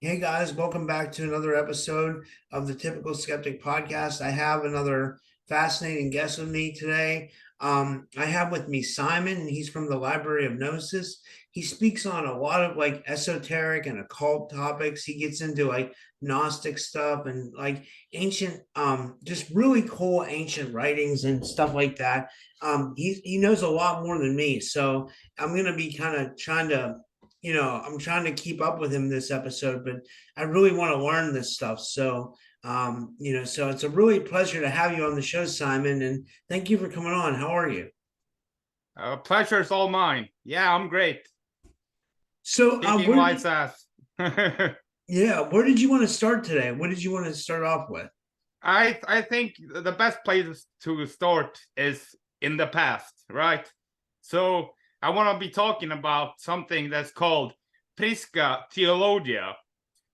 Hey guys, welcome back to another episode of the Typical Skeptic podcast. I have another fascinating guest with me today. I have with me Simon, and he's from the Library of Gnosis. He speaks on a lot of like esoteric and occult topics. He gets into like Gnostic stuff and like ancient, just really cool ancient writings and stuff like that. He knows a lot more than me, so I'm gonna be kind of trying to I'm trying to keep up with him this episode, but I really want to learn this stuff. So it's a really pleasure to have you on the show, Simon, and thank you for coming on. How are you? Pleasure's all mine. Yeah, I'm great. So, Kicking lights ass. yeah, where did you want to start today? What did you want to start off with? I think the best place to start is in the past, right? So I want to be talking about something that's called Prisca Theologia.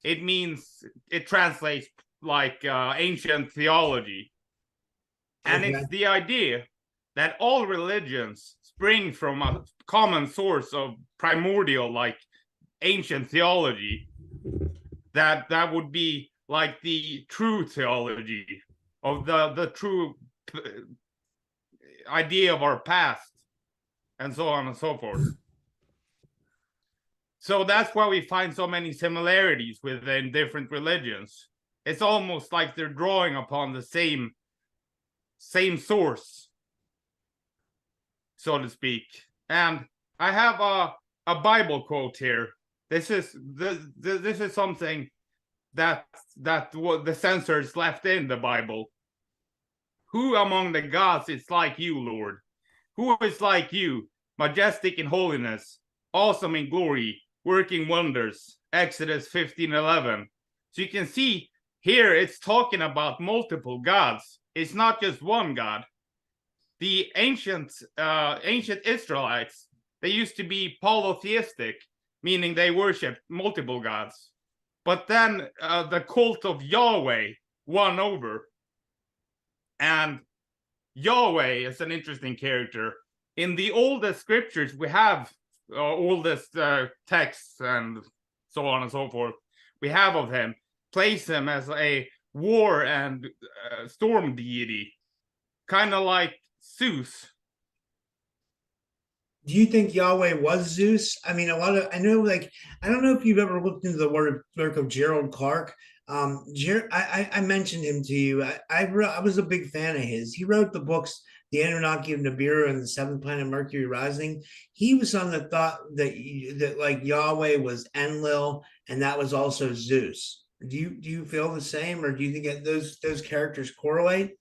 It translates like ancient theology. And Okay. it's the idea that all religions spring from a common source of primordial, like ancient theology. That would be like the true theology of the true idea of our past, and so on and so forth. So that's why we find so many similarities within different religions. It's almost like they're drawing upon the same source, so to speak. And I have a Bible quote here. This is something that the censors left in the Bible. Who among the gods is like you, Lord? Who is like you, majestic in holiness, awesome in glory, working wonders? Exodus 15:11. So you can see here it's talking about multiple gods. It's not just one God. The ancient Israelites, they used to be polytheistic, meaning they worshipped multiple gods. But then the cult of Yahweh won over. And Yahweh is an interesting character. In the oldest scriptures, we have oldest texts and so on and so forth. We have of him, place him as a war and storm deity, kind of like Zeus. Do you think Yahweh was Zeus? I mean, I know, like, I don't know if you've ever looked into the work of Gerald Clark. I mentioned him to you. I was a big fan of his. He wrote the books, The Anunnaki of Nibiru and the Seventh Planet Mercury Rising. He was on the thought that like Yahweh was Enlil, and that was also Zeus. Do you feel the same, or do you think that those characters correlate?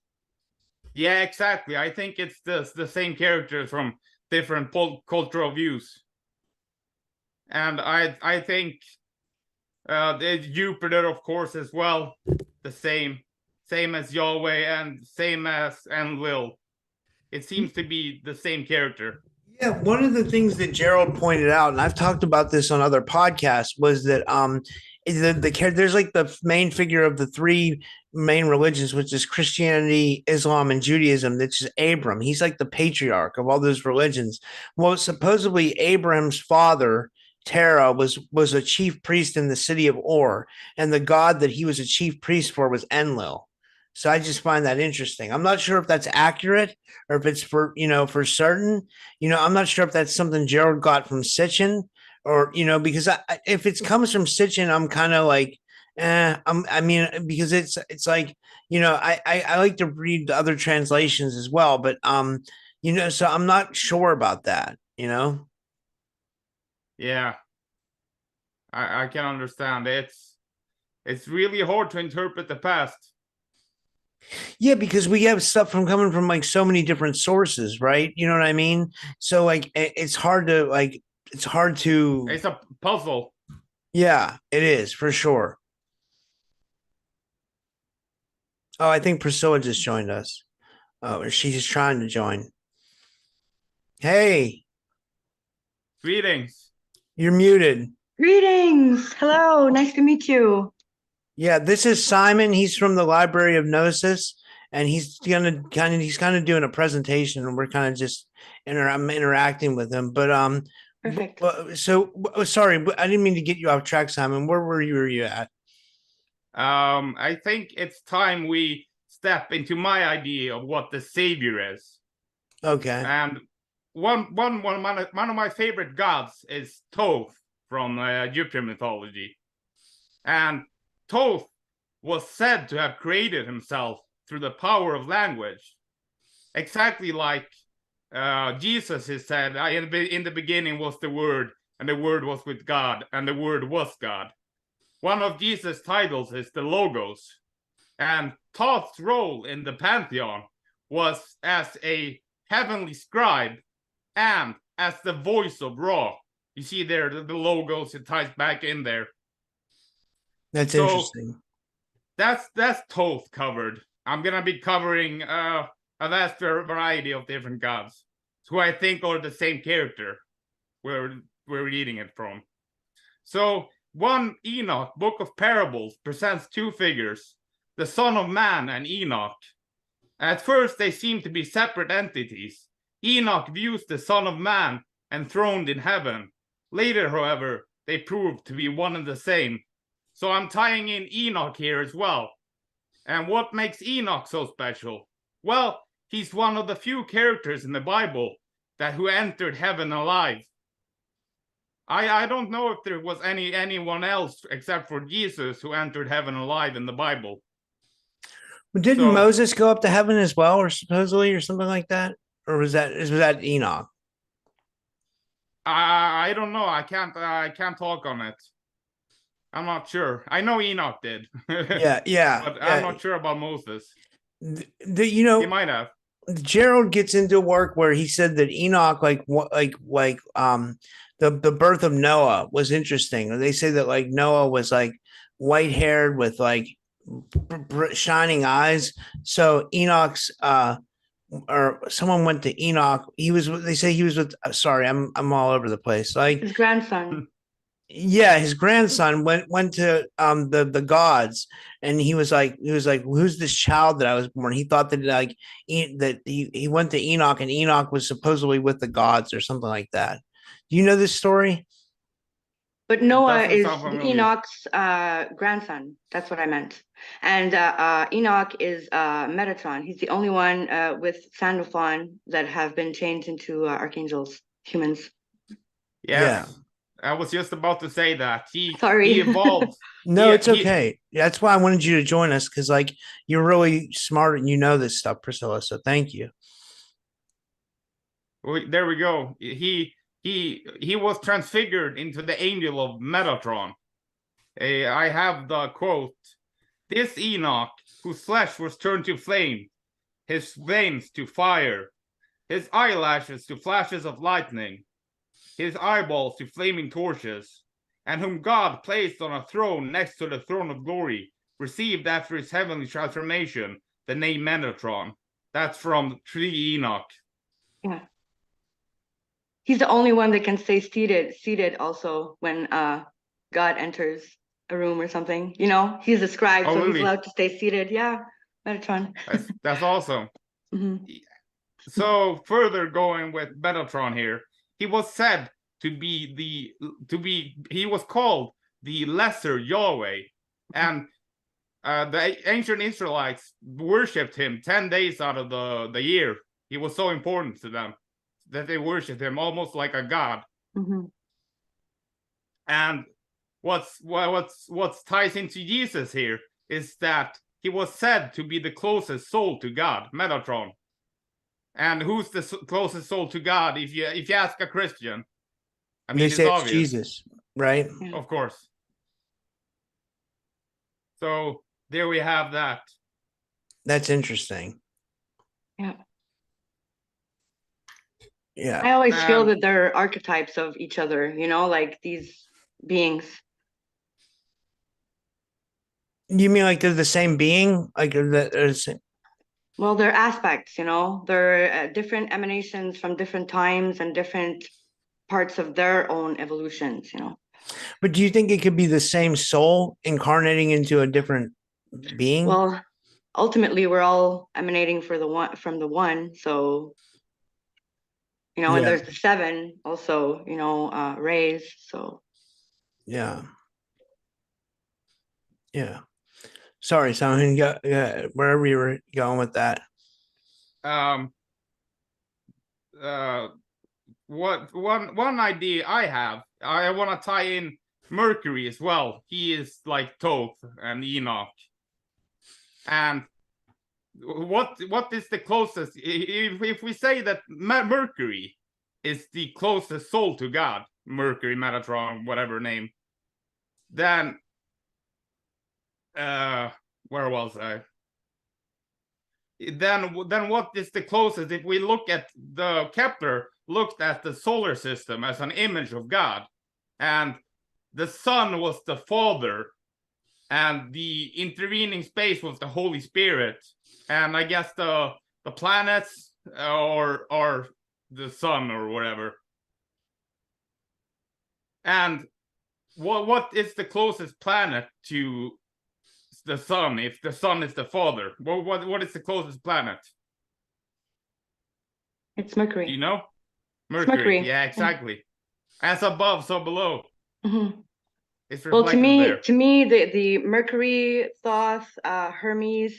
Yeah, exactly. I think it's the same characters from different cultural views. And I think Jupiter, of course, as well, the same as Yahweh and same as Enlil. It seems to be the same character. Yeah, one of the things that Gerald pointed out, and I've talked about this on other podcasts, was that there's like the main figure of the three main religions, which is Christianity, Islam, and Judaism. That's just Abram. He's like the patriarch of all those religions. Well, supposedly Abram's father, Terah, was a chief priest in the city of Ur, and the god that he was a chief priest for was Enlil. So I just find that interesting. I'm not sure if that's accurate or if it's for certain. I'm not sure if that's something Gerald got from Sitchin or because if it comes from Sitchin, I'm kind of like, I mean, because it's like I like to read the other translations as well, but so I'm not sure about that. Yeah, I can understand. It's really hard to interpret the past. Yeah, because we have stuff from coming from like so many different sources, right? You know what I mean? So like it's hard to It's a puzzle. yeah, it is for sure. Oh, I think Priscilla just joined us. Oh, she's just trying to join. Hey, Greetings. you're muted. Greetings. Hello. Nice to meet you. Yeah, this is Simon. He's from the Library of Gnosis, and he's kind of doing a presentation, and we're kind of just I'm interacting with him. But Perfect. Sorry, but I didn't mean to get you off track, Simon. Where were you at? I think it's time we step into my idea of what the savior is. Okay. And one of my favorite gods is Thoth from Egyptian mythology. And Thoth was said to have created himself through the power of language, exactly like Jesus is said, in the beginning was the Word, and the Word was with God, and the Word was God. One of Jesus' titles is the Logos, and Thoth's role in the pantheon was as a heavenly scribe and as the voice of Ra. You see there the Logos, it ties back in there. That's So interesting. that's Thoth covered. I'm gonna be covering a vast variety of different gods, who I think are the same character where we're reading it from. So one Enoch, Book of Parables, presents two figures, the Son of Man and Enoch. At first, they seem to be separate entities. Enoch views the Son of Man enthroned in heaven. Later, however, they prove to be one and the same. So I'm tying in Enoch here as well. And what makes Enoch so special? Well, he's one of the few characters in the Bible who entered heaven alive. I don't know if there was anyone else except for Jesus who entered heaven alive in the Bible. Didn't Moses go up to heaven as well, or supposedly, or something like that? Or was that Enoch? I don't know. I can't talk on it. I'm not sure. I know Enoch did. Yeah. But I'm not sure about Moses. He might have. Gerald gets into work where he said that Enoch, the birth of Noah was interesting. They say that like Noah was like white haired with like shining eyes. So Enoch's or someone went to Enoch. They say he was with. Sorry, I'm all over the place. Like his grandson. Yeah, his grandson went to the gods, and he was like who's this child that I was born? He thought that he went to Enoch, and Enoch was supposedly with the gods or something like that. Do you know this story? But Noah is Enoch's grandson. That's what I meant. And Enoch is Metatron. He's the only one with Sandalphon that have been changed into archangels, humans. Yes. Yeah. I was just about to say that. He evolved. No, it's okay. That's why I wanted you to join us, because like you're really smart and you know this stuff, Priscilla. So thank you. There we go. He was transfigured into the angel of Metatron. I have the quote. This Enoch, whose flesh was turned to flame, his veins to fire, his eyelashes to flashes of lightning, his eyeballs to flaming torches, and whom God placed on a throne next to the throne of glory, received after his heavenly transformation the name Metatron. That's from 3 Enoch. Yeah. He's the only one that can stay seated also when God enters a room or something. You know, he's a scribe, so really? He's allowed to stay seated. Yeah, Metatron. That's awesome. Mm-hmm. So further going with Metatron here, he was said he was called the Lesser Yahweh, and the ancient Israelites worshipped him 10 days out of the year. He was so important to them that they worshipped him almost like a god. Mm-hmm. And what's ties into Jesus here is that he was said to be the closest soul to God, Metatron. And who's the closest soul to God? If you ask a Christian, I mean, they say it's Jesus, right? Of course. So there we have that. That's interesting. Yeah. Yeah. I always feel that they're archetypes of each other, you know, like these beings. You mean like they're the same being? Like they're the same? Well, they're aspects, you know, they're different emanations from different times and different parts of their own evolutions, you know. But do you think it could be the same soul incarnating into a different being? Well, ultimately, we're all emanating from the one. So you know, and there's the 7 also, you know, rays. So yeah. Sorry, Simon, wherever you were going with that. What one idea I have, I want to tie in Mercury as well. He is like Thoth and Enoch. And what is the closest, if we say that Mercury is the closest soul to God, Mercury, Metatron, whatever name, then where was I? Then what is the closest? If we look at the Kepler looked at the solar system as an image of God, and the sun was the Father, and the intervening space was the Holy Spirit, and I guess the planets or the sun or whatever. And what is the closest planet to the sun, if the sun is the Father? What is the closest planet? It's Mercury. Do you know? Mercury. Yeah, exactly. As above, so below. Mm-hmm. It's reflected there. To me, the Mercury, Thoth, Hermes,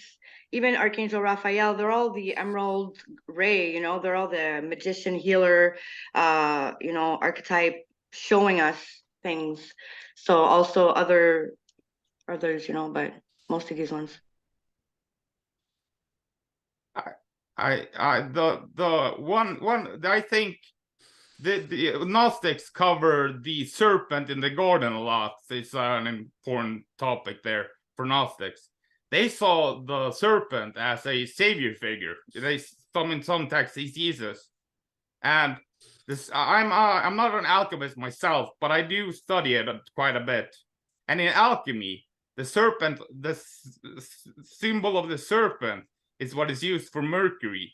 even Archangel Raphael, they're all the emerald ray, you know, they're all the magician, healer, you know, archetype showing us things. So also others, you know, but most of these ones. The one I think the Gnostics cover the serpent in the garden a lot. It's an important topic there for Gnostics. They saw the serpent as a savior figure. In some texts he's Jesus. And this, I'm not an alchemist myself, but I do study it quite a bit. And in alchemy, the serpent, the symbol of the serpent, is what is used for Mercury.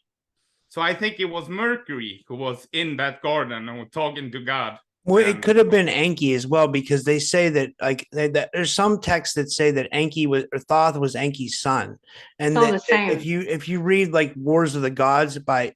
So I think it was Mercury who was in that garden and was talking to God. Well, it could have been Enki as well, because they say that that there's some texts that say that Enki was, or Thoth was Enki's son, and that if you read like Wars of the Gods by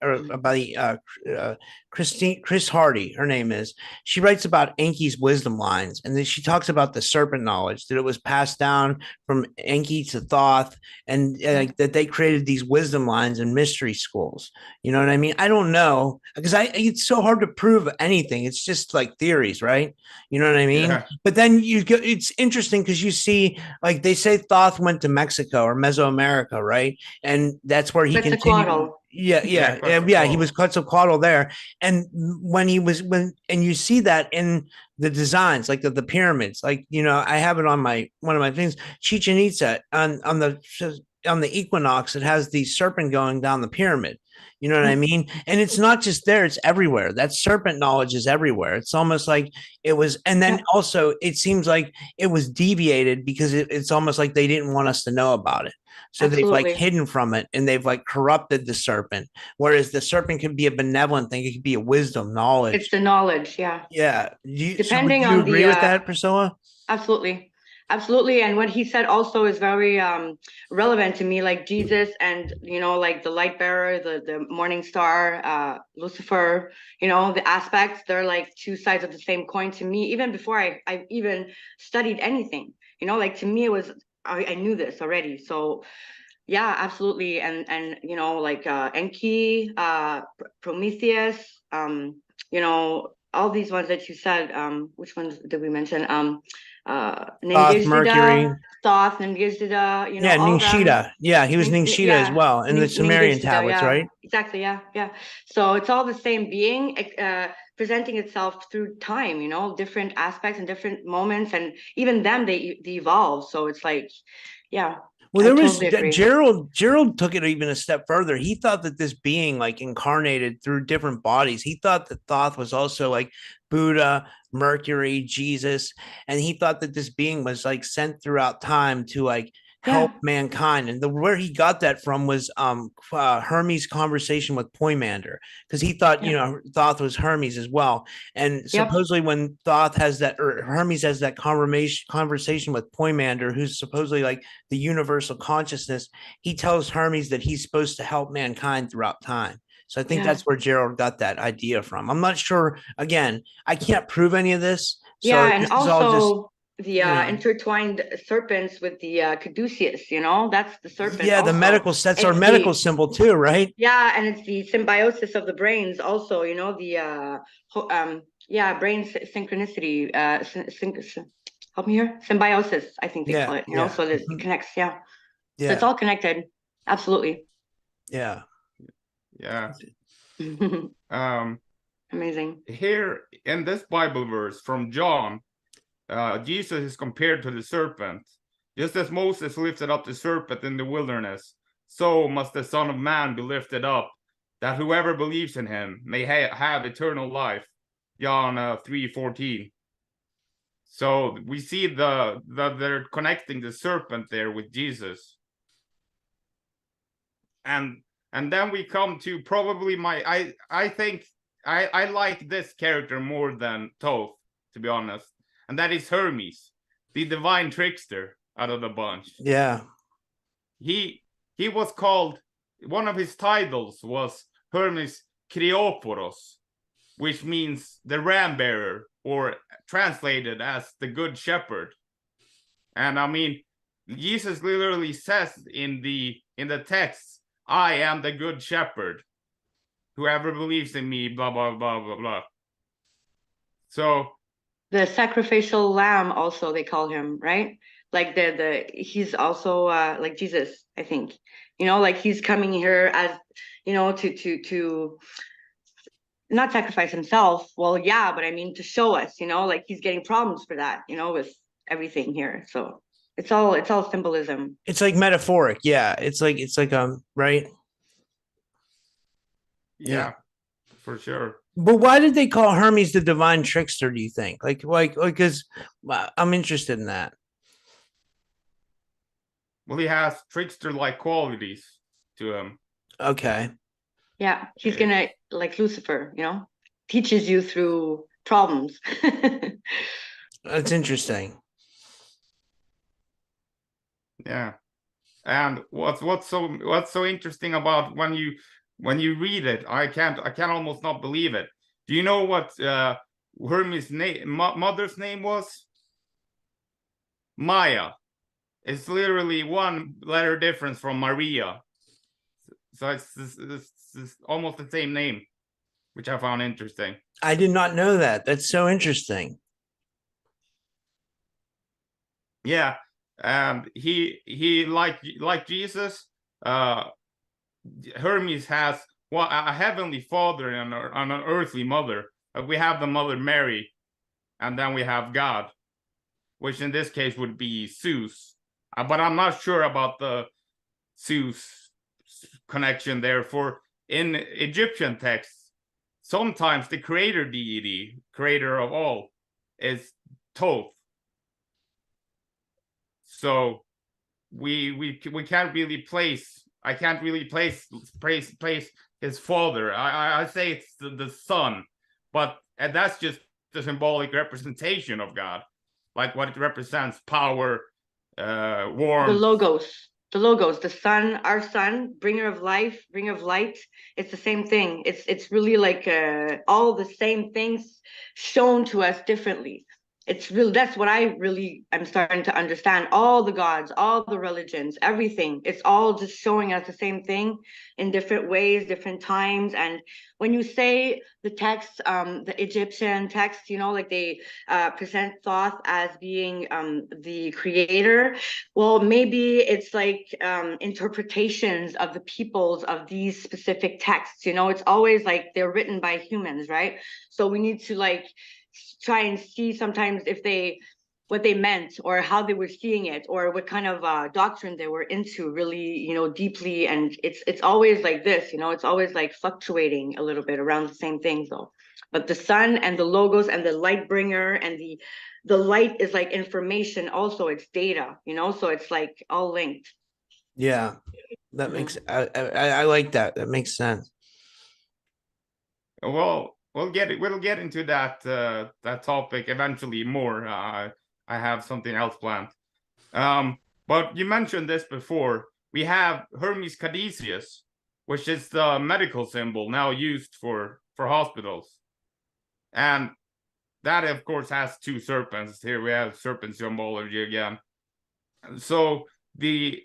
Chris Hardy, her name is, she writes about Enki's wisdom lines, and then she talks about the serpent knowledge that it was passed down from Enki to Thoth, and like that they created these wisdom lines and mystery schools. You know what I mean? I don't know, because it's so hard to prove anything. It's just like theories, right? You know what I mean? Yeah. But then it's interesting because you see, like they say Thoth went to Mexico or Mesoamerica, right? And that's where he continued. Yeah. He was Quetzalcoatl there. And when you see that in the designs, like the pyramids, like, you know, I have it on one of my things, Chichen Itza on the equinox, it has the serpent going down the pyramid. You know what I mean? And it's not just there, it's everywhere. That serpent knowledge is everywhere. It's almost like it was, and then also it seems like it was deviated because it's almost like they didn't want us to know about it. So they've like hidden from it, and they've like corrupted the serpent. Whereas the serpent can be a benevolent thing. It could be a wisdom, knowledge. It's the knowledge. Yeah. Yeah. Depending on agree with that, Priscilla? Absolutely. And what he said also is very relevant to me, like Jesus and, you know, like the light bearer, the morning star, Lucifer, you know, the aspects, they're like two sides of the same coin to me, even before I even studied anything, you know, like to me, it was, I knew this already. So yeah, absolutely. And you know, like Enki, Prometheus, you know, all these ones that you said, which ones did we mention? Thoth, Mercury, Thoth, Ningishida, you know, Ningshita. Yeah, he was Ningshita as well in the Sumerian tablets, right? Exactly. Yeah. So it's all the same being, presenting itself through time, you know, different aspects and different moments, and even them they evolve. So it's like, yeah. Well, there was Gerald took it even a step further. He thought that this being like incarnated through different bodies. He thought that Thoth was also like Buddha, Mercury, Jesus, and he thought that this being was like sent throughout time to like help mankind. And where he got that from was Hermes' conversation with Poimander, because he thought, you know, Thoth was Hermes as well. And supposedly when Thoth has that, or Hermes has that conversation with Poimander, who's supposedly like the universal consciousness, he tells Hermes that he's supposed to help mankind throughout time. So I think that's where Gerald got that idea from. I'm not sure. Again, I can't prove any of this. So and this also the know, intertwined serpents with the caduceus, that's the serpent. Yeah, also. the medical, that's our medical symbol too, right? Yeah, and it's the symbiosis of the brains also, the brain synchronicity, help me here, symbiosis, I think they call it, so that it connects. So it's all connected. Absolutely. Yeah. Amazing. Here in this Bible verse from John, Jesus is compared to the serpent. Just as Moses lifted up the serpent in the wilderness, so must the Son of Man be lifted up, that whoever believes in him may have eternal life. John 3:14. So we see they're connecting the serpent there with Jesus. And then we come to probably I think I like this character more than Thoth, to be honest. And that is Hermes, the divine trickster out of the bunch. Yeah. He was called, one of his titles was Hermes Kriophoros, which means the ram bearer, or translated as the good shepherd. And I mean, Jesus literally says in the text, I am the good shepherd. Whoever believes in me, blah, blah, blah, blah, blah. So the sacrificial lamb also, they call him, right? Like he's also like Jesus, I think. Like he's coming here as, to not sacrifice himself. Well, yeah, but I mean to show us, like he's getting problems for that, with everything here. So it's all symbolism. It's like metaphoric. Yeah. It's like right. Yeah, for sure. But why did they call Hermes the divine trickster, do you think? Like, because I'm interested in that. Well, he has trickster-like qualities to him. Okay. Yeah, he's gonna, like Lucifer, teaches you through problems. That's interesting. Yeah. And what's so interesting about when you read it, I can almost not believe it. Do you know what Hermes' mother's name was? Maya. It's literally one letter difference from Maria. So it's almost the same name, which I found interesting. I did not know that. That's so interesting. Yeah. And he like Jesus, Hermes has a heavenly father and an earthly mother. We have the mother Mary, and then we have God, which in this case would be Zeus. But I'm not sure about the Zeus connection there. For in Egyptian texts, sometimes the creator deity, creator of all, is Thoth. So we can't really place. I can't really place his father. I say it's the son, but that's just the symbolic representation of God, like what it represents: power, warmth. The logos, the sun, our sun, bringer of life, bringer of light. It's the same thing. It's really like all the same things shown to us differently. It's real. That's what I really am starting to understand. All the gods, all the religions, everything. It's all just showing us the same thing in different ways, different times. And when you say the text, the Egyptian text, like they present Thoth as being the creator. Well, maybe it's like interpretations of the peoples of these specific texts. It's always like they're written by humans, right? So we need to like try and see sometimes what they meant, or how they were seeing it, or what kind of doctrine they were into really, deeply. And it's always like this, it's always like fluctuating a little bit around the same things though. But the sun and the logos and the light bringer and the light is like information also, it's data, so it's like all linked. Yeah, that makes I like that. That makes sense. Well, we'll get into that topic eventually more. I have something else planned. But you mentioned this before. We have Hermes Caduceus, which is the medical symbol now used for hospitals. And that, of course, has two serpents. Here we have serpent symbology again. So the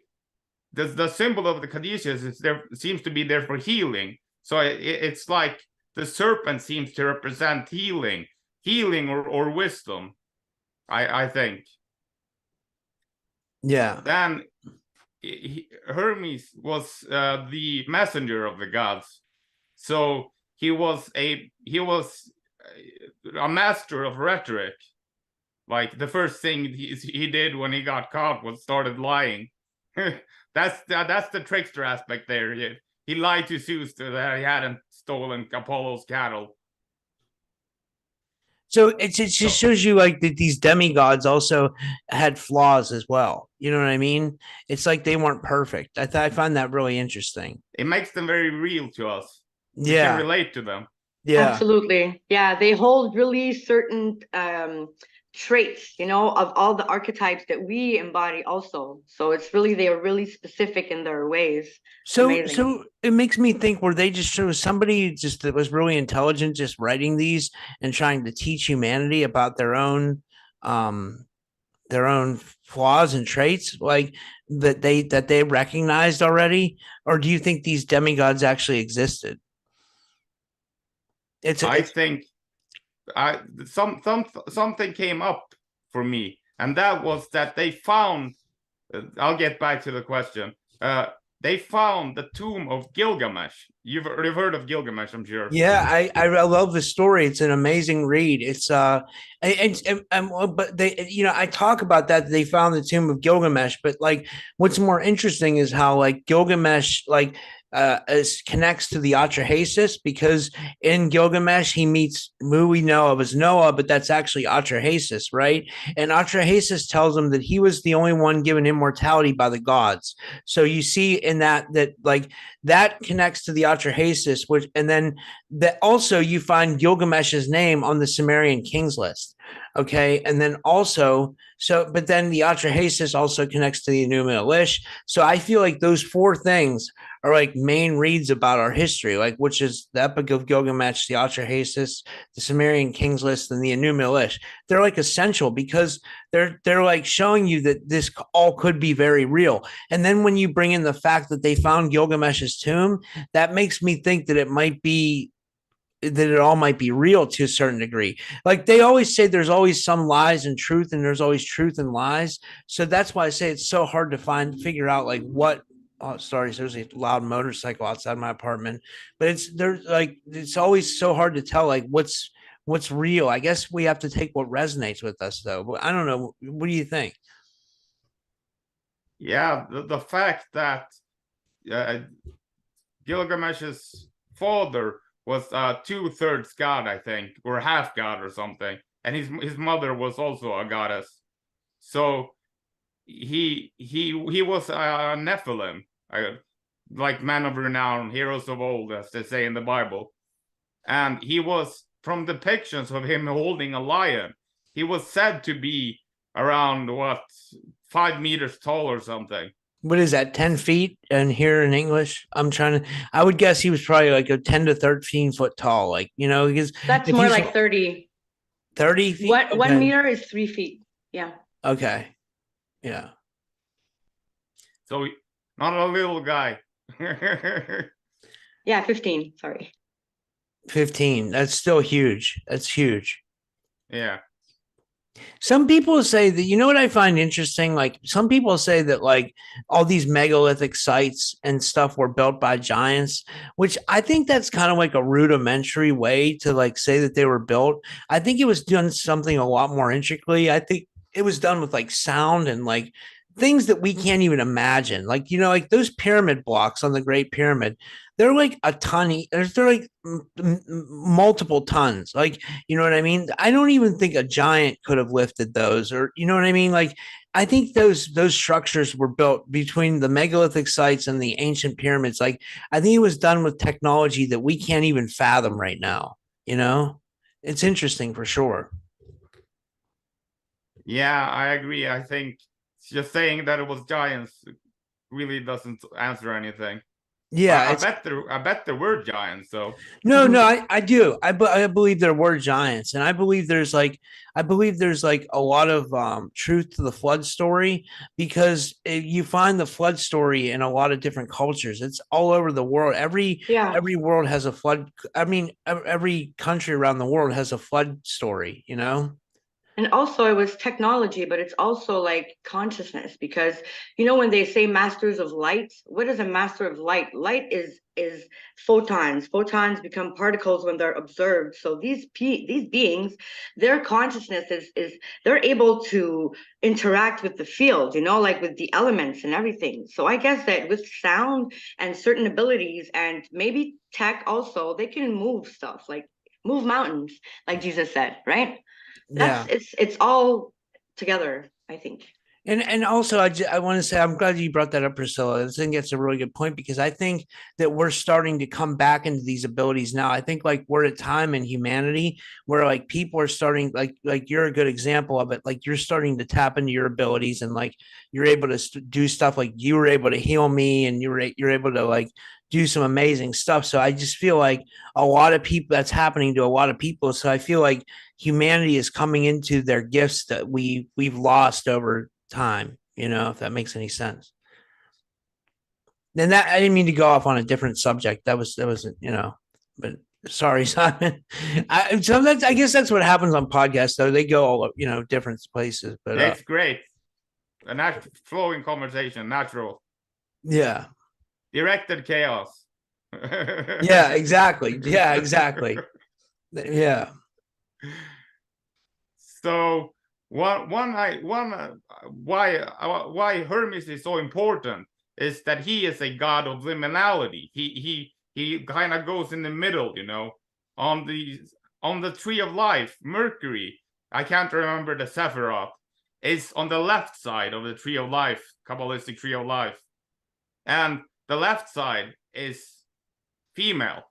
symbol of the caduceus is there, seems to be there for healing. So it's like the serpent seems to represent healing or wisdom, I think. Yeah. Then Hermes was the messenger of the gods. So he was a master of rhetoric. Like the first thing he did when he got caught was started lying. That's the trickster aspect there. He lied to Zeus that he hadn't stolen Apollo's cattle. So it just shows you like that these demigods also had flaws as well. You know what I mean? It's like they weren't perfect. I find that really interesting. It makes them very real to us. Yeah. We can relate to them. Yeah. Absolutely. Yeah. They hold really certain traits, of all the archetypes that we embody also. So it's really, they are really specific in their ways. So it makes me think, were they just somebody just that was really intelligent, just writing these and trying to teach humanity about their own flaws and traits, like that they recognized already? Or do you think these demigods actually existed? I think something came up for me, and that was that they found, I'll get back to the question, they found the tomb of Gilgamesh. You've heard of Gilgamesh, I'm sure. Yeah, I love the story. It's an amazing read. It's but they, I talk about that they found the tomb of Gilgamesh, but like what's more interesting is how like Gilgamesh like connects to the Atrahasis, because in Gilgamesh he meets who we know of as Noah, but that's actually Atrahasis, right? And Atrahasis tells him that he was the only one given immortality by the gods. So you see in that like that connects to the Atrahasis, which, and then that also you find Gilgamesh's name on the Sumerian kings list. Okay. And then also, but then the Atrahasis also connects to the Enuma Elish. So I feel like those four things are like main reads about our history, like which is the Epic of Gilgamesh, the Atrahasis, the Sumerian kings list, and the Enuma Elish. They're like essential because they're like showing you that this all could be very real. And then when you bring in the fact that they found Gilgamesh's tomb, that makes me think that it all might be real to a certain degree. Like they always say there's always some lies and truth, and there's always truth and lies. So that's why I say it's so hard to figure out like what. Oh, sorry, there's a loud motorcycle outside my apartment, but it's always so hard to tell like what's real. I guess we have to take what resonates with us though. But I don't know. What do you think? Yeah, the fact that Gilgamesh's father was 2/3 god, I think, or half god or something, and his mother was also a goddess. So he was a Nephilim, like men of renown, heroes of old, as they say in the Bible. And he was, from depictions of him holding a lion, he was said to be around 5 meters tall or something. What is that, 10 feet? And here in English, I would guess he was probably like a 10 to 13 foot tall, like, because that's more like 30. 30 feet. 1 meter is 3 feet. Yeah. Okay. Yeah. So not a little guy. Yeah, 15. Sorry. 15. That's still huge. That's huge. Yeah. Some people say that, what I find interesting? Like some people say that like all these megalithic sites and stuff were built by giants, which I think that's kind of like a rudimentary way to like say that they were built. I think it was done something a lot more intricately. I think it was done with like sound and like things that we can't even imagine. Like, like those pyramid blocks on the Great Pyramid, they're like a ton. They're like multiple tons. Like, you know what I mean? I don't even think a giant could have lifted those, or you know what I mean? Like, I think those structures were built between the megalithic sites and the ancient pyramids. Like, I think it was done with technology that we can't even fathom right now. It's interesting for sure. Yeah, I agree. I think just saying that it was giants really doesn't answer anything. Yeah, I bet there were giants. So no, I do. I believe there were giants, and I believe there's like a lot of truth to the flood story because you find the flood story in a lot of different cultures. It's all over the world. Every world has a flood. I mean, every country around the world has a flood story. You know. And also it was technology, but it's also like consciousness, because you know when they say masters of light, what is a master of light? Light is photons. Photons become particles when they're observed. So these beings, their consciousness is they're able to interact with the field, you know, like with the elements and everything. So I guess that with sound and certain abilities and maybe tech also, they can move stuff, like move mountains, like Jesus said, right? Yeah. It's all together, I think. And also, I want to say I'm glad you brought that up, Priscilla. I think it's a really good point because I think that we're starting to come back into these abilities now. I think like we're at a time in humanity where like people are starting like you're a good example of it. Like you're starting to tap into your abilities and like you're able to do stuff like you were able to heal me and you're able to like do some amazing stuff. So I just feel like a lot of people that's happening to a lot of people. So I feel like humanity is coming into their gifts that we've lost over time, you know, if that makes any sense. Then that I didn't mean to go off on a different subject. That wasn't, you know, but sorry, Simon. Sometimes I guess that's what happens on podcasts, though. They go all, you know, different places. But it's great. A natural flowing conversation, natural. Yeah. Directed chaos. Yeah, exactly. Yeah, exactly. Yeah. So why Hermes is so important is that he is a god of liminality. He kind of goes in the middle, you know, on the tree of life. Mercury, I can't remember the Sephiroth, is on the left side of the tree of life, Kabbalistic tree of life, and the left side is female.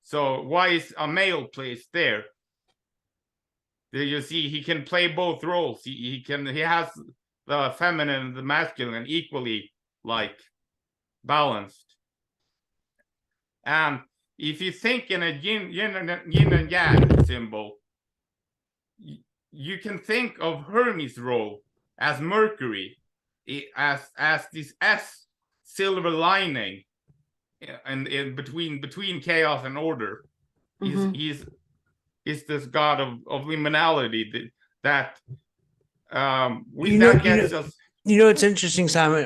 So why is a male placed there? You see, he can play both roles. He has the feminine and the masculine equally like balanced. And if you think in a yin and yang symbol, you can think of Hermes' role as Mercury, as this S silver lining, and in between chaos and order. He's this god of liminality that gets us. You know, it's interesting, Simon.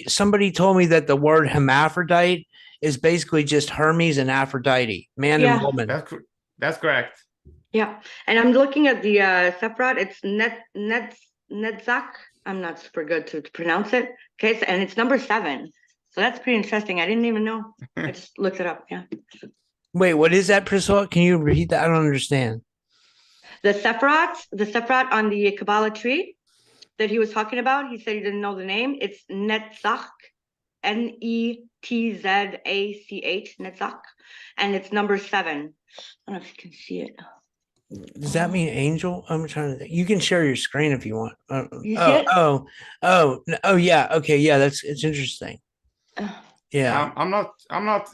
Somebody told me that the word hermaphrodite is basically just Hermes and Aphrodite, man and woman. That's correct. Yeah, and I'm looking at the Sephiroth. It's Netzach. I'm not super good to pronounce it. Okay, and it's number 7. So that's pretty interesting. I didn't even know. I just looked it up. Yeah. Wait, what is that, Priscilla? Can you repeat that? I don't understand. The Sephiroth on the Kabbalah tree that he was talking about, he said he didn't know the name. It's Netzach, Netzach, Netzach, and it's number 7. I don't know if you can see it. Does that mean angel? I'm trying to think. You can share your screen if you want. You see it? Oh, yeah. Okay, yeah, it's interesting. Yeah, I'm not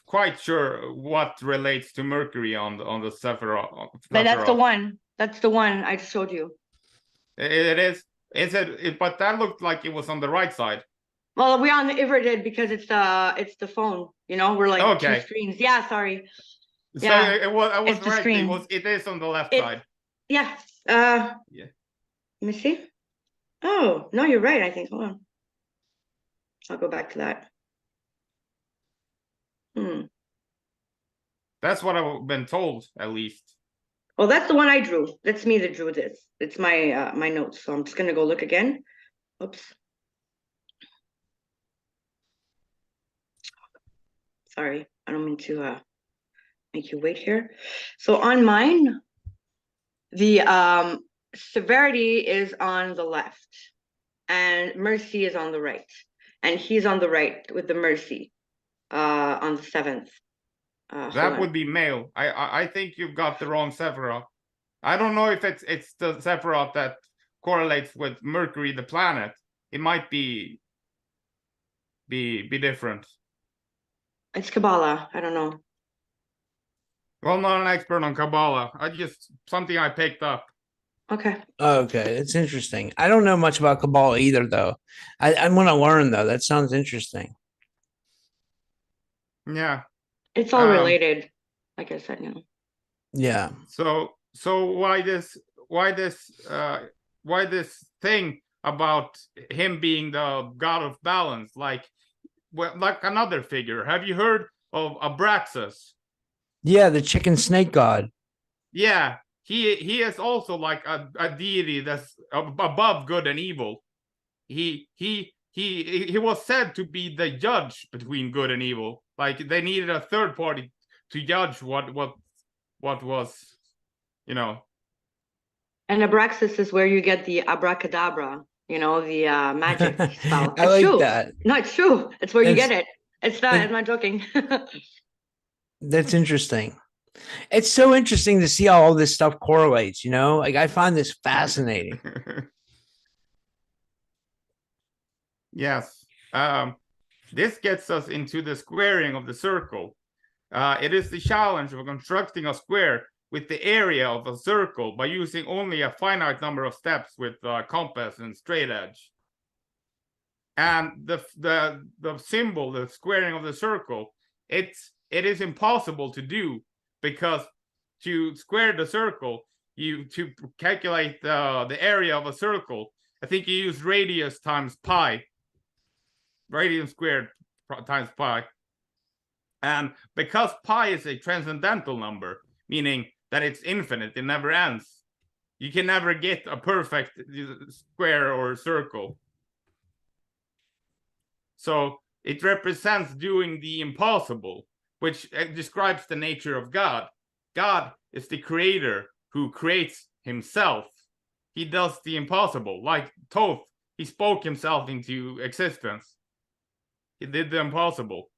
quite sure what relates to Mercury on the Sephiroth. But that's the one. That's the one I showed you. It is. Is it? But that looked like it was on the right side. Well, we on the Iverdid because it's the phone. You know, we're like okay. 2 screens. Yeah, sorry. So yeah, it was. I was right. It is on the left side. Yeah. Yeah. Let me see. Oh no, you're right. I think. Hold on. I'll go back to that. That's what I've been told, at least. Well, that's the one I drew. That's me that drew this. It's my my notes. So I'm just gonna go look again. Oops. Sorry, I don't mean to make you wait here. So on mine, the severity is on the left, and mercy is on the right, and he's on the right with the mercy on the 7th. That would be male. I think you've got the wrong Sephiroth. I don't know if it's the Sephiroth that correlates with Mercury, the planet. It might be different. It's Kabbalah. I don't know. Well, not an expert on Kabbalah. Something I picked up. Okay. Okay, it's interesting. I don't know much about Kabbalah either, though. I want to learn though. That sounds interesting. Yeah. It's all related, like I said, Yeah. So why this thing about him being the god of balance, like another figure? Have you heard of Abraxas? Yeah, the chicken snake god. Yeah, he is also like a deity that's above good and evil. He was said to be the judge between good and evil. Like they needed a third party to judge what was, you know. And Abraxas is where you get the abracadabra, the magic spell. I It's like true. that. No, it's true. It's where you get it. I'm not joking. That's interesting. It's so interesting to see how all this stuff correlates, like I find this fascinating. Yes. This gets us into the squaring of the circle. It is the challenge of constructing a square with the area of a circle by using only a finite number of steps with compass and straight edge. And the symbol, the squaring of the circle, it is impossible to do, because to square the circle, to calculate the area of a circle, I think you use radius times pi, radius squared times pi. And because pi is a transcendental number, meaning that it's infinite, it never ends, you can never get a perfect square or circle. So it represents doing the impossible, which describes the nature of God. God is the creator who creates himself. He does the impossible. Like Thoth, he spoke himself into existence. He did the impossible.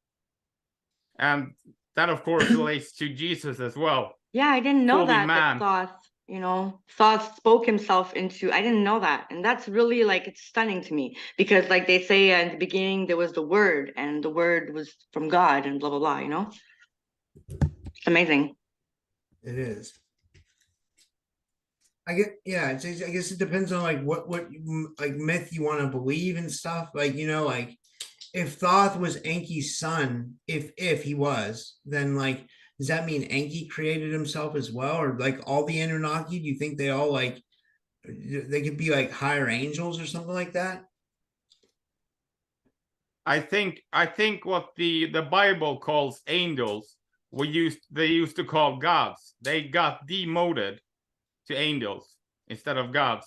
And that, of course, relates to Jesus as well. Yeah, I didn't know that Thoth spoke himself into, I didn't know that. And that's really it's stunning to me, because like they say in the beginning, there was the word, and the word was from God, and blah, blah, blah, It's amazing. It is. I guess it depends on what myth you want to believe and stuff. If Thoth was Enki's son, if he was, then does that mean Enki created himself as well? Or all the Anunnaki, do you think they all they could be higher angels or something like that? I think what the Bible calls angels, they used to call gods. They got demoted to angels instead of gods.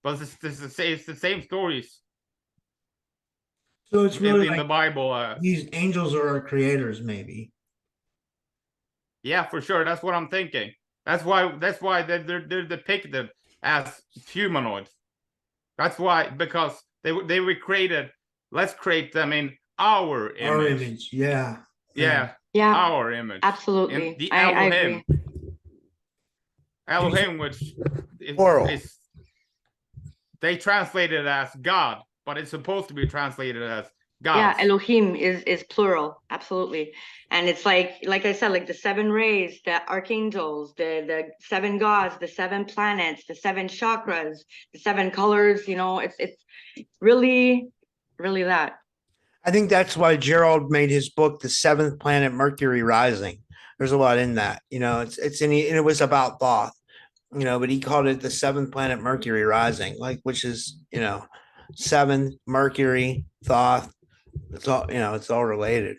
But it's the same stories. So it's really in the Bible. These angels are our creators, maybe. Yeah, for sure. That's what I'm thinking. That's why they're depicted as humanoids. That's why, because they were created. Let's create them in our image. Our image, yeah. Yeah. Our image. Absolutely. The I Elohim. agree. Elohim, which is they translate it as God, but it's supposed to be translated as God. Yeah, Elohim is plural, absolutely. And it's like I said, the 7 rays, the archangels, the 7 gods, the 7 planets, the 7 chakras, the 7 colors, it's really, really that. I think that's why Gerald made his book, The Seventh Planet Mercury Rising. There's a lot in that, it was about Thoth, but he called it the 7th planet Mercury rising, which is, 7 Mercury, Thoth. It's all, it's all related.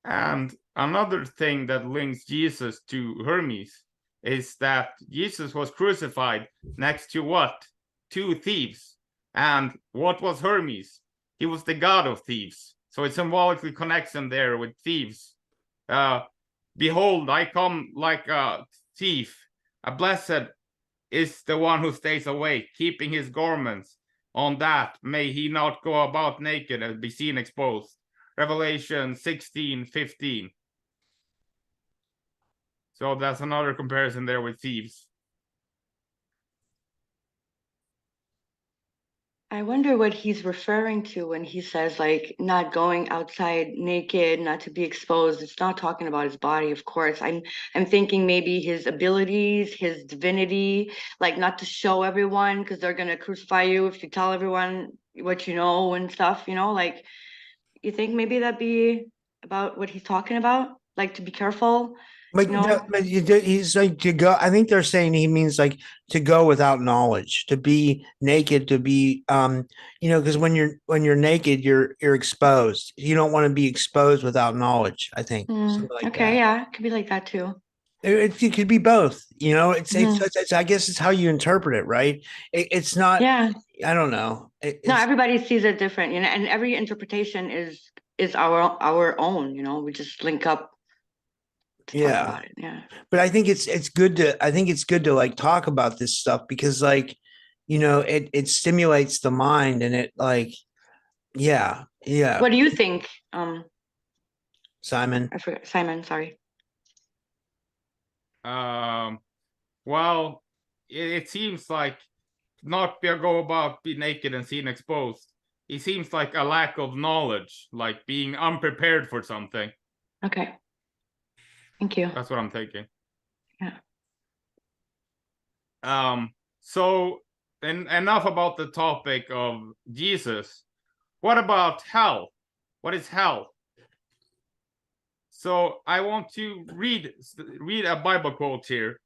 And another thing that links Jesus to Hermes is that Jesus was crucified next to what? 2 thieves. And what was Hermes? He was the god of thieves. So it symbolically connects him there with thieves. Behold, I come like a thief. A blessed is the one who stays awake, keeping his garments. On that may he not go about naked and be seen exposed. Revelation 16:15. So that's another comparison there with thieves. I wonder what he's referring to when he says like not going outside naked, not to be exposed. It's not talking about his body, of course. I'm thinking maybe his abilities, his divinity, like not to show everyone because they're gonna crucify you if you tell everyone what you know and stuff, like you think maybe that'd be about what he's talking about? Like to be careful, Like, you know? but he's like to go. I think they're saying he means like to go without knowledge, to be naked, to be, because when you're naked, you're exposed. You don't want to be exposed without knowledge. I think something like Okay, that. yeah, it could be like that too. It could be both. Mhm. I guess it's how you interpret it, right? It's not. Yeah. I don't know. No, It's everybody sees it different, and every interpretation is our own, we just link up to talk yeah. about it. Yeah. But I think it's good to like talk about this stuff because like it stimulates the mind and it like yeah. What do you think? Simon. I forgot Simon, sorry. Well, it seems like not go about be naked and seen exposed. It seems like a lack of knowledge, like being unprepared for something. Okay. Thank you. That's what I'm thinking. Yeah. So enough about the topic of Jesus. What about hell? What is hell? So I want to read a Bible quote here.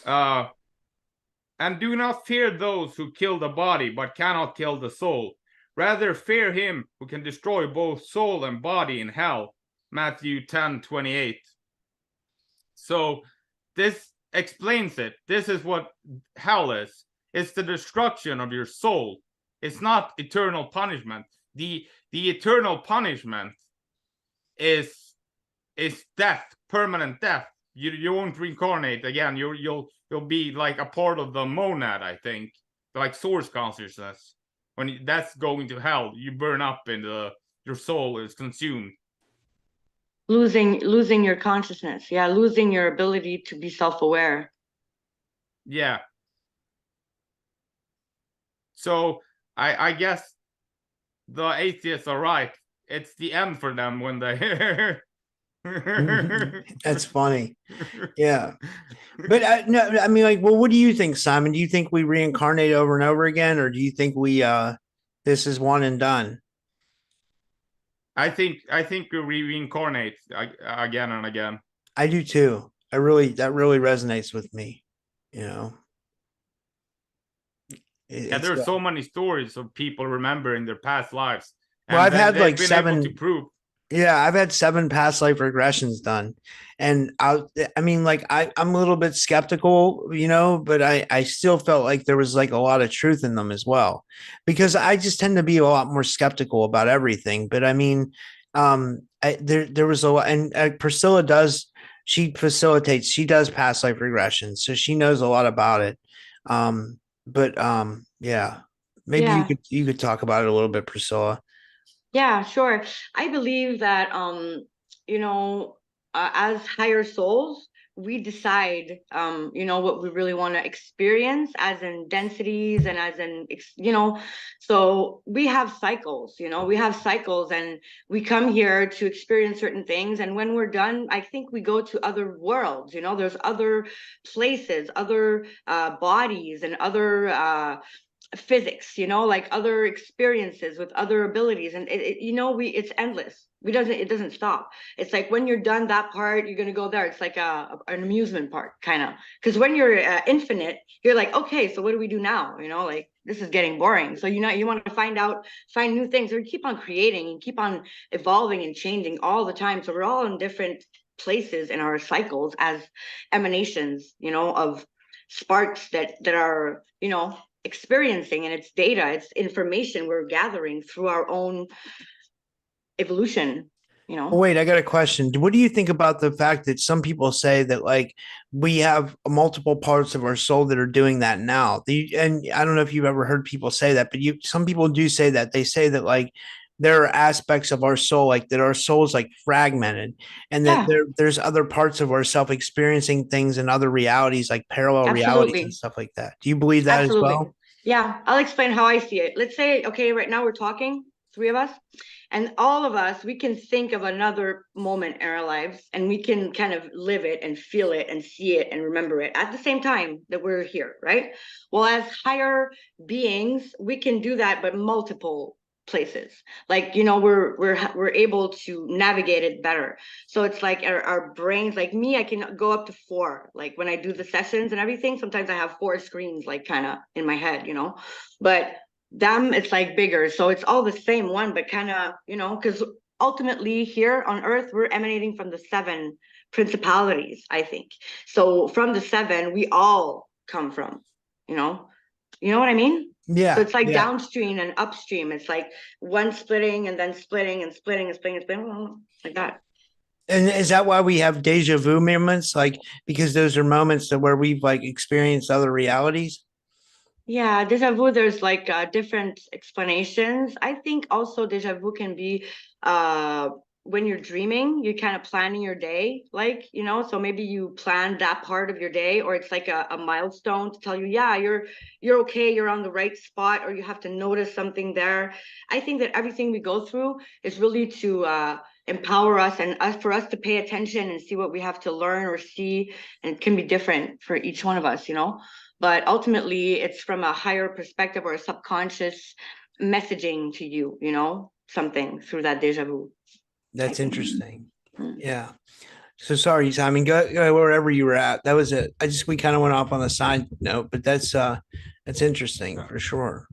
And do not fear those who kill the body, but cannot kill the soul. Rather fear him who can destroy both soul and body in hell. Matthew 10:28. So this explains it. This is what hell is. It's the destruction of your soul. It's not eternal punishment. The eternal punishment is death, permanent death. You won't reincarnate again. You'll be like a part of the monad, I think, like source consciousness. When that's going to hell, you burn up and your soul is consumed. Losing your consciousness. Yeah, losing your ability to be self-aware. Yeah. So I guess the atheists are right. It's the end for them when they That's funny. Yeah. But no, I mean, like, well, what do you think, Simon? Do you think we reincarnate over and over again, or do you think we this is one and done? I think we reincarnate again and again. I do too. That really resonates with me. You know. Yeah, there's so many stories of people remembering their past lives, and well, I've had they've like been seven. able to prove. Yeah, I've had 7 past life regressions done. And I mean, like I'm a little bit skeptical, but I still felt like there was like a lot of truth in them as well. Because I just tend to be a lot more skeptical about everything. But I mean, there was a lot, and Priscilla she does past life regressions, so she knows a lot about it. But yeah, maybe Yeah. you could talk about it a little bit, Priscilla. Yeah, sure. I believe that as higher souls, we decide what we really want to experience as in densities and as in so we have cycles, and we come here to experience certain things, and when we're done, I think we go to other worlds, there's other places, other bodies and other physics, like other experiences with other abilities, and it's endless. It doesn't stop. It's like when you're done that part, you're gonna go there. It's like an amusement park, kind of, because when you're infinite, you're like, okay, so what do we do now? Like this is getting boring. So you want to find new things, or keep on creating and keep on evolving and changing all the time. So we're all in different places in our cycles as emanations, of sparks that are experiencing, and it's data, it's information we're gathering through our own evolution. Wait, I got a question. What do you think about the fact that some people say that like we have multiple parts of our soul that are doing that now? And I don't know if you've ever heard people say that, but some people do say that. They say that like there are aspects of our soul, like that our soul is like fragmented, and that there's other parts of ourself experiencing things in other realities, like parallel realities and Absolutely. stuff like that. Do you believe that as Absolutely. well? Yeah, I'll explain how I see it. Let's say, okay, right now we're talking, three of us, and all of us, we can think of another moment in our lives and we can kind of live it and feel it and see it and remember it at the same time that we're here, right? Well, as higher beings, we can do that, but multiple places. Like, we're able to navigate it better. So it's like our brains, like me, I can go up to 4. Like when I do the sessions and everything, sometimes I have 4 screens, like kind of in my head, but them, it's like bigger. So it's all the same one, but kind of, because ultimately here on earth, we're emanating from the 7 principalities, I think. So from the 7, we all come from, you know, what I mean? Yeah. So it's like yeah. downstream and upstream. It's like one splitting and then splitting and splitting and splitting and splitting, like that. And is that why we have deja vu moments? Like, because those are moments that where we've like experienced other realities? Yeah, deja vu, there's like different explanations. I think also deja vu can be when you're dreaming, you're kind of planning your day, like, so maybe you plan that part of your day, or it's like a milestone to tell you, yeah, you're okay, you're on the right spot, or you have to notice something there. I think that everything we go through is really to empower us and for us to pay attention and see what we have to learn or see, and it can be different for each one of us, but ultimately it's from a higher perspective or a subconscious messaging to you, something through that deja vu. That's interesting. Yeah. So sorry, Simon, go wherever you were at. That was it. We kind of went off on a side note, but that's interesting for sure.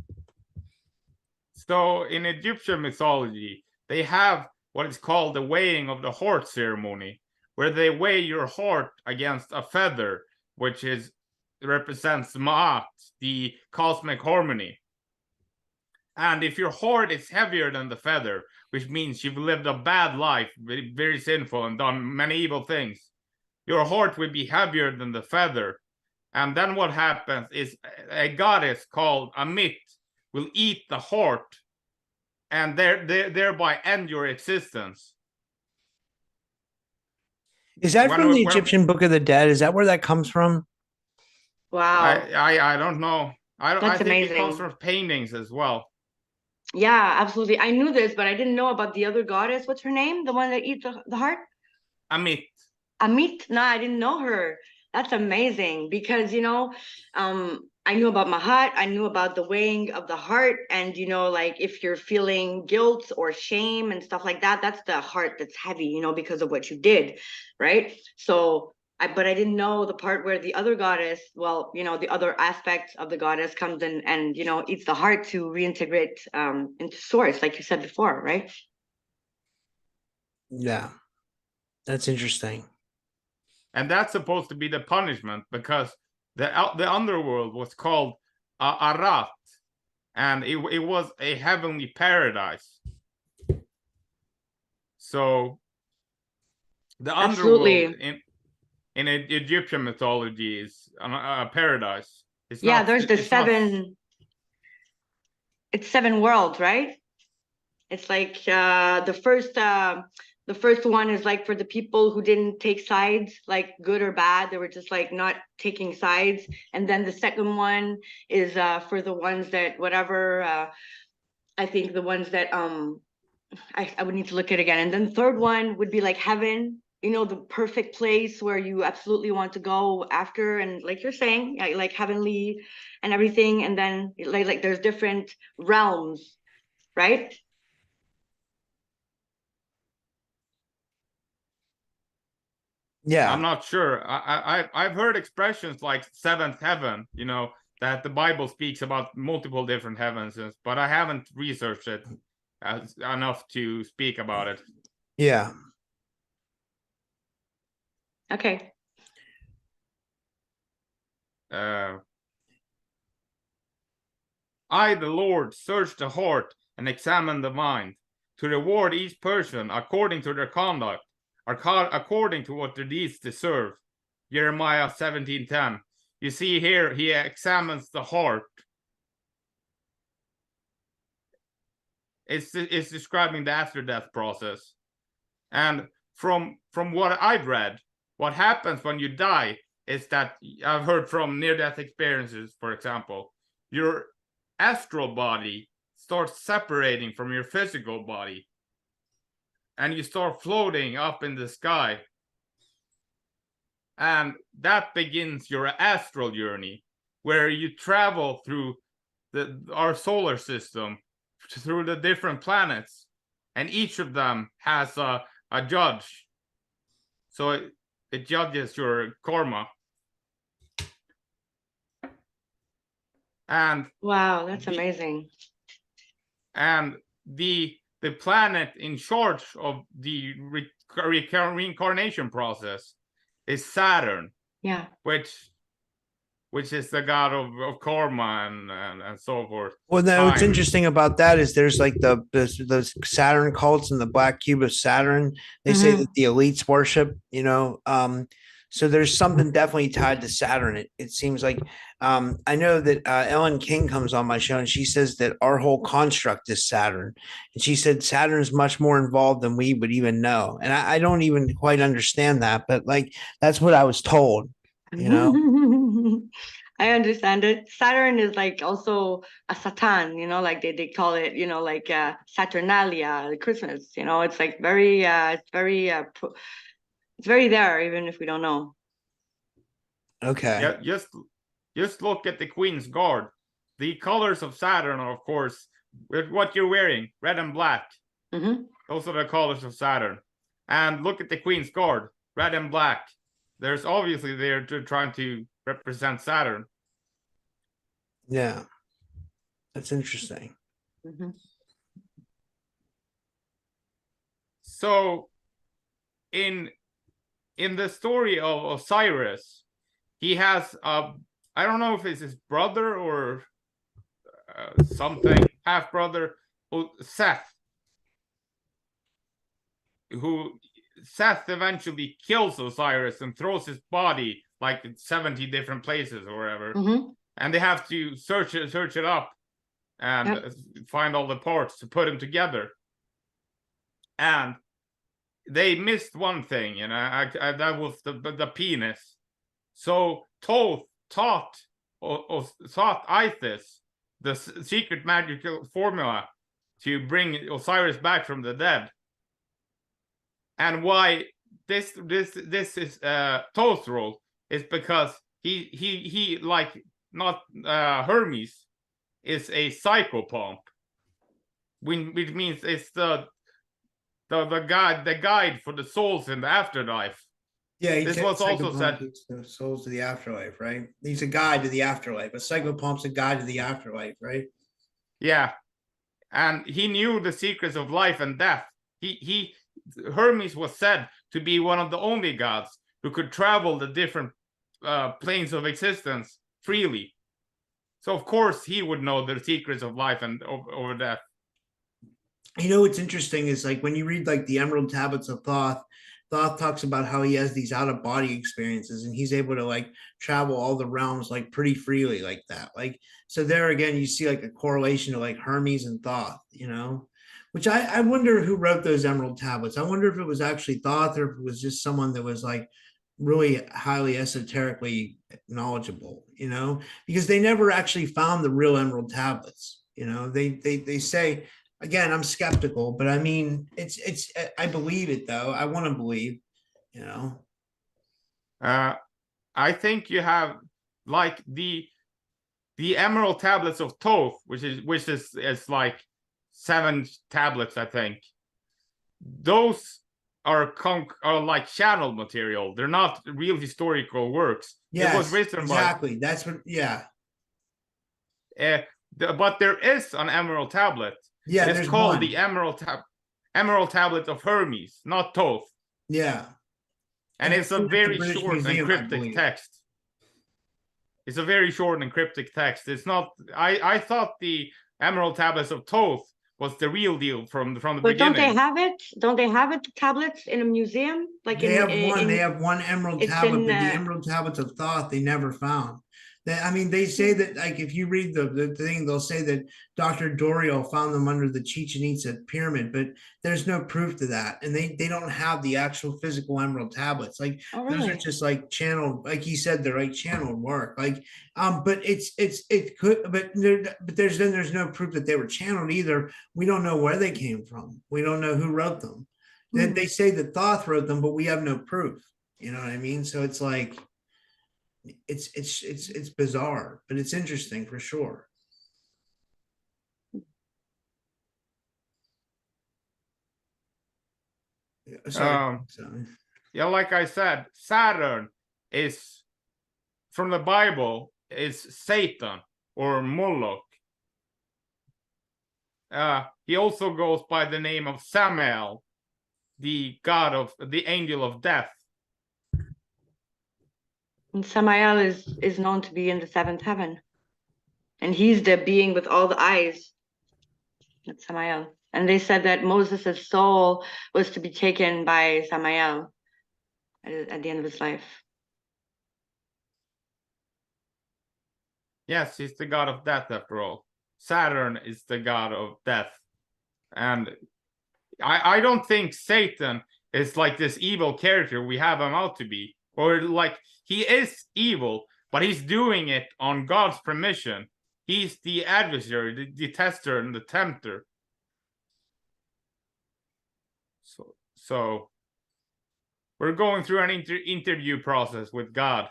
So in Egyptian mythology, they have what is called the weighing of the heart ceremony, where they weigh your heart against a feather, which represents Ma'at, the cosmic harmony. And if your heart is heavier than the feather, which means you've lived a bad life, very, very sinful, and done many evil things, your heart will be heavier than the feather. And then what happens is a goddess called Amit will eat the heart and thereby end your existence. Is that from the Egyptian Book of the Dead? Is that where that comes from? Wow. I don't know. I think amazing. It comes from paintings as well. Yeah, absolutely. I knew this, but I didn't know about the other goddess. What's her name? The one that eats the heart? Amit. Amit? No, I didn't know her. That's amazing because, I knew about Mahat, I knew about the weighing of the heart. And, like if you're feeling guilt or shame and stuff like that, that's the heart that's heavy, because of what you did. Right. So but I didn't know the part where the other goddess, well, the other aspect of the goddess comes in and, eats the heart to reintegrate into source, like you said before, right? Yeah. That's interesting. And that's supposed to be the punishment because the underworld was called Arat, and it was a heavenly paradise. So the underworld in Egyptian mythology is a paradise. There's the 7. It's 7 worlds, right? It's like the first one is like for the people who didn't take sides, like good or bad. They were just like not taking sides. And then the second one is for the ones that whatever. I think the ones that I would need to look at it again. And then the third one would be like heaven. The perfect place where you absolutely want to go after, and like you're saying, like heavenly and everything. And then like there's different realms, right? Yeah. I'm not sure. I've heard expressions like 7th heaven, that the Bible speaks about multiple different heavens, but I haven't researched it enough to speak about it. Yeah. Okay. I, the Lord, search the heart and examine the mind, to reward each person according to their conduct, according to what their deeds deserve. Jeremiah 17:10. You see here, he examines the heart. It's describing the after-death process. And from what I've read, what happens when you die is that I've heard from near-death experiences, for example, your astral body starts separating from your physical body, and you start floating up in the sky. And that begins your astral journey, where you travel through our solar system, through the different planets, and each of them has a judge. So it judges your karma. And wow, that's amazing. And the planet in charge of the reincarnation process is Saturn. Yeah. Which is the god of karma and so forth. Well, now what's interesting about that is there's like the Saturn cults and the black cube of Saturn. They say that the elites worship, you know. So there's something definitely tied to Saturn. It seems like I know that Ellen King comes on my show and she says that our whole construct is Saturn. And she said Saturn is much more involved than we would even know. And I don't even quite understand that, but like that's what I was told, you know. I understand it. Saturn is like also a Satan, you know, like they call it, you know, like Saturnalia, Christmas, you know, it's like very, it's very there, even if we don't know. Okay. Yeah, just look at the Queen's Guard. The colors of Saturn are, of course, with what you're wearing, red and black. Those are the colors of Saturn. And look at the Queen's Guard, red and black. There's obviously they're trying to represent Saturn. Yeah, that's interesting. So, in the story of Osiris, he has I don't know if it's his brother or something, half brother, Seth, who Seth eventually kills Osiris and throws his body like in 70 different places or whatever. And they have to search it up and find all the parts to put him together. And they missed one thing, you know, that was the penis. So Thoth taught Isis the secret magical formula to bring Osiris back from the dead. And why this is Thoth's role is because he like not Hermes is a psychopomp, which means it's the guide for the souls in the afterlife. Yeah, this was also said. The souls to the afterlife, right? He's a guide to the afterlife. A psychopomp's a guide to the afterlife, right? Yeah, and he knew the secrets of life and death. Hermes was said to be one of the only gods who could travel the different planes of existence freely. So of course he would know the secrets of life and over death. You know what's interesting is like when you read like the Emerald Tablets of Thoth talks about how he has these out of body experiences and he's able to like travel all the realms like pretty freely like that. Like, so there again, you see like a correlation to like Hermes and Thoth, you know, which I wonder who wrote those Emerald Tablets. I wonder if it was actually Thoth or if it was just someone that was like really highly esoterically knowledgeable, you know, because they never actually found the real Emerald Tablets. You know, they say, again, I'm skeptical, but I mean, it's I believe it though. I want to believe, you know. I think you have like the Emerald Tablets of Thoth, which is like 7 tablets, I think. Those are like channel material. They're not real historical works. Yeah, it was written exactly. That's what. Yeah. But there is an Emerald Tablet. Yeah, it's called the Emerald Tablet of Hermes, not Thoth. Yeah, and it's a very short and cryptic text. It's a very short and cryptic text. It's not. I thought the Emerald Tablets of Thoth was the real deal from the beginning. Don't they have it? Don't they have it tablets in a museum? Like they have one Emerald Tablet, but the Emerald Tablets of Thoth they never found. I mean, they say that, like, if you read the thing, they'll say that Dr. Doriel found them under the Chichen Itza pyramid, but there's no proof to that. And they don't have the actual physical emerald tablets. Like, those are just like channeled, like he said, they're like channeled work. Like, but it could, but there's no proof that they were channeled either. We don't know where they came from. We don't know who wrote them. They say that Thoth wrote them, but we have no proof. You know what I mean? So it's like, it's bizarre, but it's interesting for sure. Sorry. Yeah, like I said, Saturn is from the Bible is Satan or Moloch. He also goes by the name of Samael, the god of the angel of death. And Samael is known to be in the seventh heaven, and he's the being with all the eyes. That's Samael. And they said that Moses' soul was to be taken by Samael at the end of his life. Yes, he's the god of death after all. Saturn is the god of death. And I don't think Satan is like this evil character we have him out to be. Or like, he is evil, but he's doing it on God's permission. He's the adversary, the tester, and the tempter. So we're going through an interview process with God.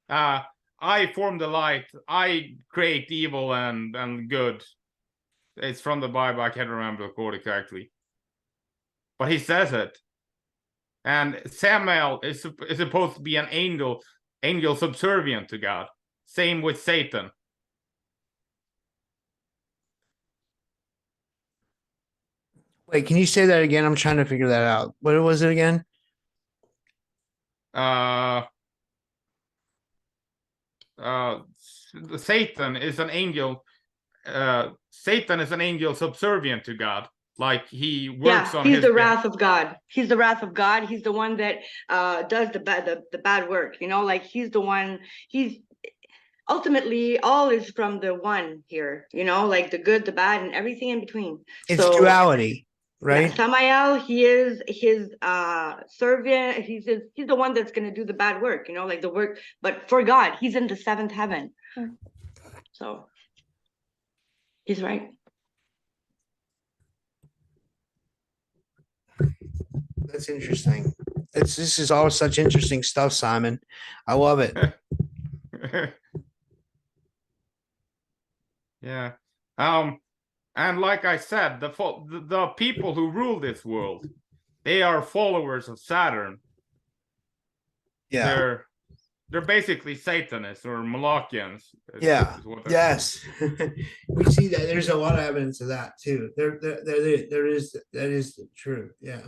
I form the light. I create evil and good. It's from the Bible. I can't remember the quote exactly, but he says it. And Samael is supposed to be an angel subservient to God. Same with Satan. Wait, can you say that again? I'm trying to figure that out. What was it again? Satan is an angel. Satan is an angel subservient to God. Like, he works on. He's the wrath of God. He's the wrath of God. He's the one that does the bad work. You know, like, he's the one. He's ultimately, all is from the one here. You know, like the good, the bad, and everything in between. It's duality. Right. Yeah, Samael, he is his servant. He's the one that's going to do the bad work, you know, like the work, but for God, he's in the seventh heaven. So he's right. That's interesting. This is all such interesting stuff, Simon. I love it. Yeah. And like I said, the people who rule this world, they are followers of Saturn. Yeah. They're basically Satanists or Molochians. Yeah. Yes. We see that. There's a lot of evidence of that too. There is, that is true. Yeah.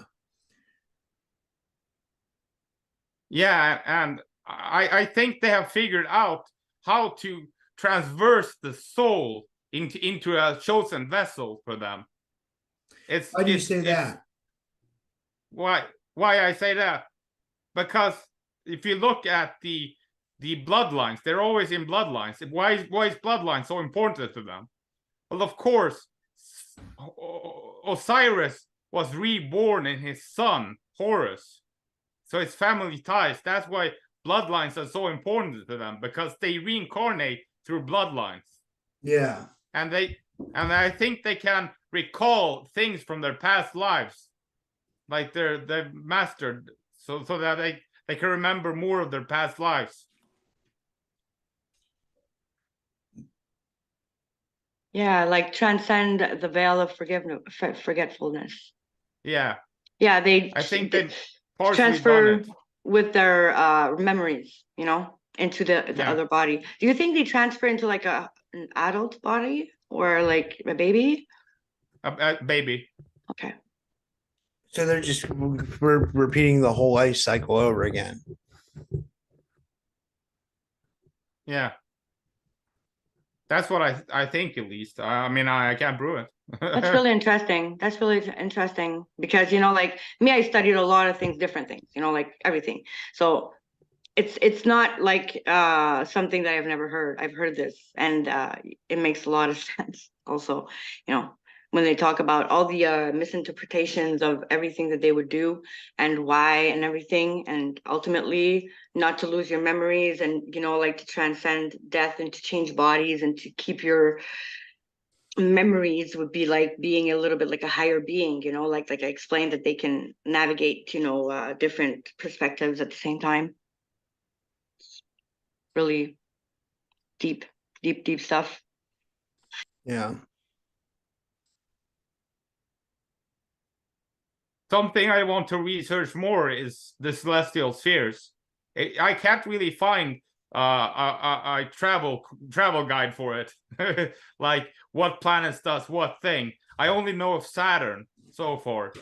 Yeah, and I think they have figured out how to transverse the soul into a chosen vessel for them. Why do you say that? Why I say that? Because if you look at the bloodlines, they're always in bloodlines. Why is bloodline so important to them? Well, of course, Osiris was reborn in his son Horus, so it's family ties. That's why bloodlines are so important to them, because they reincarnate through bloodlines. Yeah. And I think they can recall things from their past lives, like they've mastered, so that they can remember more of their past lives. Yeah, like transcend the veil of forgetfulness. Yeah. Yeah, I think they transfer with their memories, you know, into the other body. Do you think they transfer into like an adult body or like a baby? A baby. Okay. So they're just repeating the whole life cycle over again. Yeah. That's what I think, at least. I mean, I can't prove it. That's really interesting. That's really interesting because, like me, I studied a lot of things, different things, like everything. So it's not like something that I've never heard. I've heard this, and it makes a lot of sense. Also, when they talk about all the misinterpretations of everything that they would do and why and everything, and ultimately not to lose your memories and like to transcend death and to change bodies and to keep your memories would be like being a little bit like a higher being, like I explained that they can navigate, different perspectives at the same time. Really deep, deep, deep stuff. Yeah. Something I want to research more is the celestial spheres. I can't really find a travel guide for it. Like what planets does what thing. I only know of Saturn so far.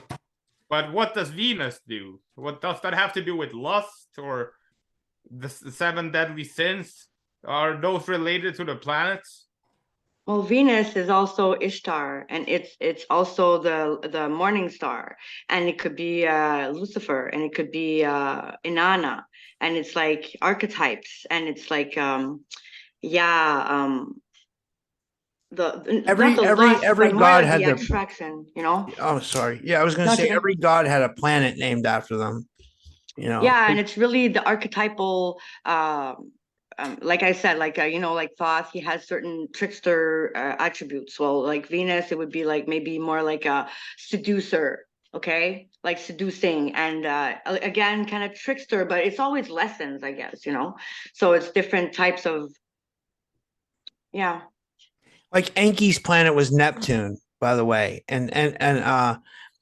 But what does Venus do? What does that have to do with lust or the seven deadly sins? Are those related to the planets? Well, Venus is also Ishtar, and it's also the morning star, and it could be Lucifer, and it could be Inanna, and it's like archetypes, and it's like yeah, not the lust, every but more god of had the their. attraction, Oh, sorry. Yeah, I was going to Not say okay. every god had a planet named after them. Yeah, and it's really the archetypal like I said, like like Thoth, he has certain trickster attributes. Well, like Venus, it would be like maybe more like a seducer, okay, like seducing, and again, kind of trickster, but it's always lessons, I guess, so it's different types of, yeah. Like Enki's planet was Neptune, by the way, and That's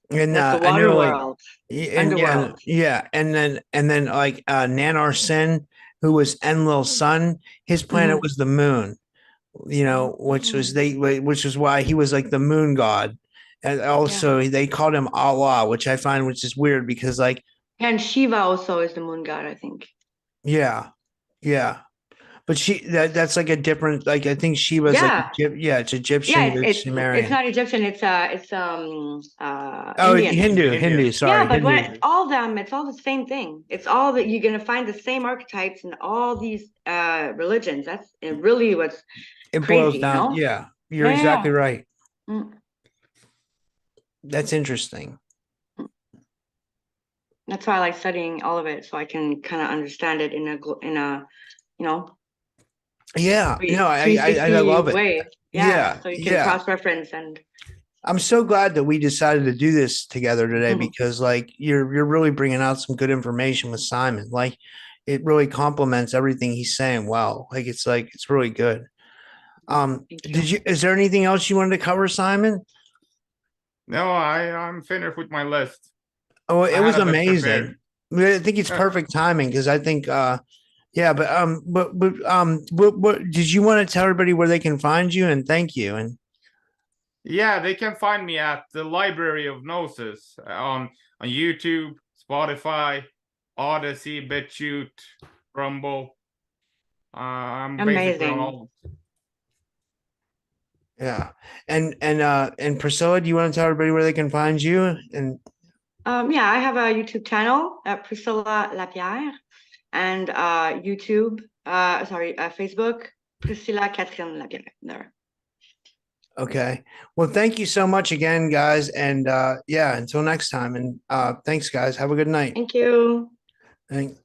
the I water know like world, and underworld. yeah, and then like Nanar Sin, who was Enlil's son, his planet was the moon, which was why he was like the moon god. And also they called him Allah, which I find which is weird because like And Shiva also is the moon god, I think. yeah, yeah. But that's like a different like I think Shiva's like Yeah. it's Egyptian, Yeah, but it's it's Sumerian. not Egyptian. It's Oh, Indian. Hindu, Yeah, sorry, but Hindu. when all them, it's all the same thing. It's all that you're gonna find the same archetypes in all these religions. That's really what's It boils crazy, down. Yeah, you're Yeah, exactly yeah. right. Mm. That's interesting. That's why I like studying all of it, so I can kind of understand it in a you know Yeah, no, I 360 love it. way. Yeah, Yeah, so you can yeah. cross reference and. I'm so glad that we decided to do this together today Mhm. because like you're really bringing out some good information with Simon. Like it really complements everything he's saying. Well, like it's really good. Thank you. Is there anything else you wanted to cover, Simon? No, I'm finished with my list. Oh, I it had was a bit prepared. amazing. I think it's perfect timing because I think yeah, what did you want to tell everybody where they can find you and thank you and Yeah, they can find me at the Library of Gnosis on YouTube, Spotify, Odyssey, BitChute, Rumble. I'm basically on Amazing. all. yeah. And Priscilla, do you want to tell everybody where they can find you? And Yeah, I have a YouTube channel, Priscilla Lapierre, and Facebook, Priscilla Catherine Lapierre. There. okay. Well, thank you so much again, guys. And yeah, until next time. And thanks, guys. Have a good night. Thank you. Thanks.